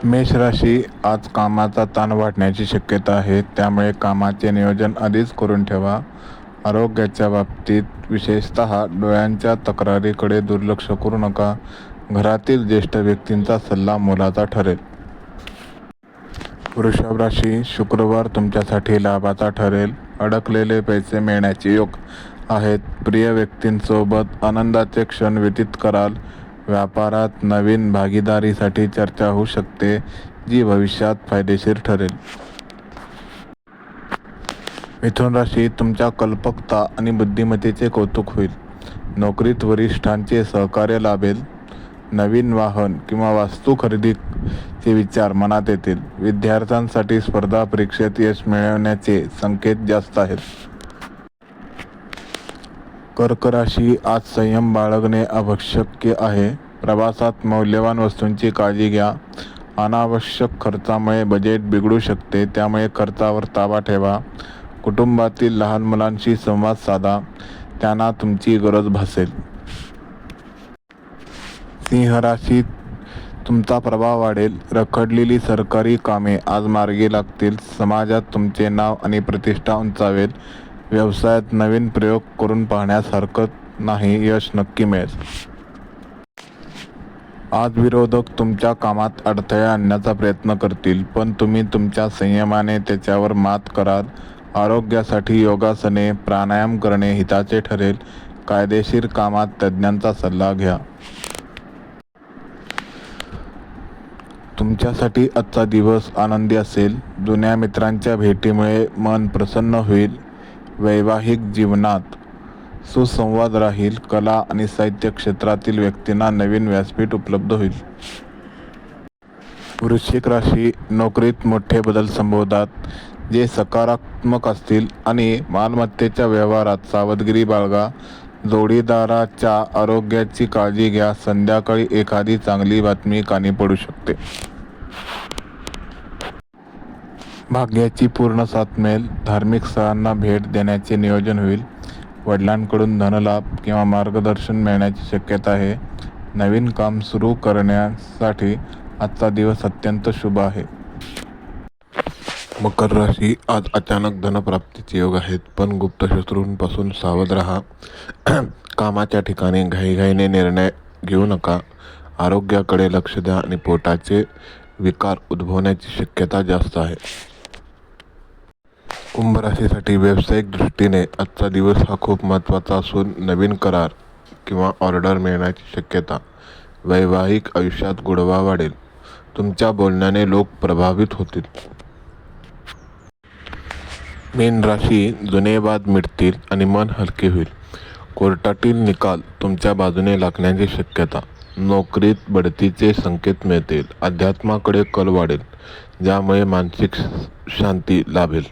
मेष राशी, आज कामाचा ताण वाढण्याची शक्यता आहे, त्यामुळे कामाचे नियोजन आधीच करून ठेवा. आरोग्याच्या बाबतीत विशेषतः डोळ्यांच्या तक्रारीकडे दुर्लक्ष करू नका. घरातील ज्येष्ठ व्यक्तींचा सल्ला मोलाचा ठरेल. वृषभ राशी, शुक्रवार तुमच्यासाठी लाभाचा ठरेल. अडकलेले पैसे मिळण्याचे योग आहेत. प्रिय व्यक्तींसोबत आनंदाचे क्षण व्यतीत कराल. व्यापारात नवीन भागीदारीसाठी चर्चा होऊ शकते, जी भविष्यात फायदेशीर ठरेल. मिथुन राशी, तुमच्या कल्पकता आणि बुद्धिमत्तेचे कौतुक होईल. नोकरीत वरिष्ठांचे सहकार्य लाभेल. नवीन वाहन किंवा वास्तू खरेदीचे विचार मनात येतील. विद्यार्थ्यांसाठी स्पर्धा परीक्षेत यश मिळवण्याचे संकेत जास्त आहेत. कर्क राशी, आज संयम बाळगणे आवश्यक आहे. प्रवासात मौल्यवान वस्तूंची काळजी घ्या. अनावश्यक खर्चामुळे बजेट बिघडू शकते, त्यामुळे खर्चावर ताबा ठेवा. कुटुंबातील लहान मुलांशी संवाद साधा, त्यांना तुमची गरज भासेल. सिंह राशी, तुमचा प्रभाव वाढेल. रखडलेली सरकारी कामे आज मार्गी लागतील. समाजात तुमचे नाव आणि प्रतिष्ठा उंचावेल. व्यवसायात नवीन प्रयोग करून पाहण्यास हरकत नाही, यश नक्की मिळेल. आज विरोधक तुमच्या कामात अडथळे आणण्याचा प्रयत्न करतील, पण तुम्ही तुमच्या संयमाने त्याच्यावर मात कराल. आरोग्यासाठी योगासने, प्राणायाम करणे हिताचे ठरेल. कायदेशीर कामात तज्ज्ञांचा सल्ला घ्या. तुमच्यासाठी आजचा दिवस आनंदी असेल. जुन्या मित्रांच्या भेटीमुळे मन प्रसन्न होईल. वैवाहिक जीवनात सुसंवाद राहील. कला आणि साहित्य क्षेत्रातील व्यक्तींना नवीन व्यासपीठ उपलब्ध होईल. वृश्चिक राशी, नोकरीत मोठे बदल संभवतात, जे सकारात्मक असतील. आणि मालमत्तेच्या व्यवहारात सावधगिरी बाळगा. जोडीदाराच्या आरोग्याची काळजी घ्या. संध्याकाळी एखादी चांगली बातमी कानी पडू शकते. भाग्याची पूर्ण साथ मिळेल. धार्मिक स्थळांना भेट देण्याचे नियोजन होईल. वडिलांकडून धनलाभ किंवा मार्गदर्शन मिळण्याची शक्यता आहे. नवीन काम सुरू करण्यासाठी आजचा दिवस अत्यंत शुभ आहे. मकर राशी, आज अचानक धनप्राप्तीचे योग आहेत, पण गुप्त शत्रूंपासून सावध राहा. कामाच्या ठिकाणी घाईघाईने निर्णय घेऊ नका. आरोग्याकडे लक्ष द्या आणि पोटाचे विकार उद्भवण्याची शक्यता जास्त आहे. कुंभ राशीसाठी व्यावसायिक दृष्टीने आजचा दिवस हा खूप महत्त्वाचा असून नवीन करार किंवा ऑर्डर मिळण्याची शक्यता. वैवाहिक आयुष्यात गोडवा वाढेल. तुमच्या बोलण्याने लोक प्रभावित होतील. मीन राशी, जुने वाद मिटतील आणि मन हलके होईल. कोर्टातील निकाल तुमच्या बाजूने लागण्याची शक्यता. नोकरीत बढतीचे संकेत मिळतील. अध्यात्माकडे कल वाढेल, ज्यामुळे मानसिक शांती लाभेल.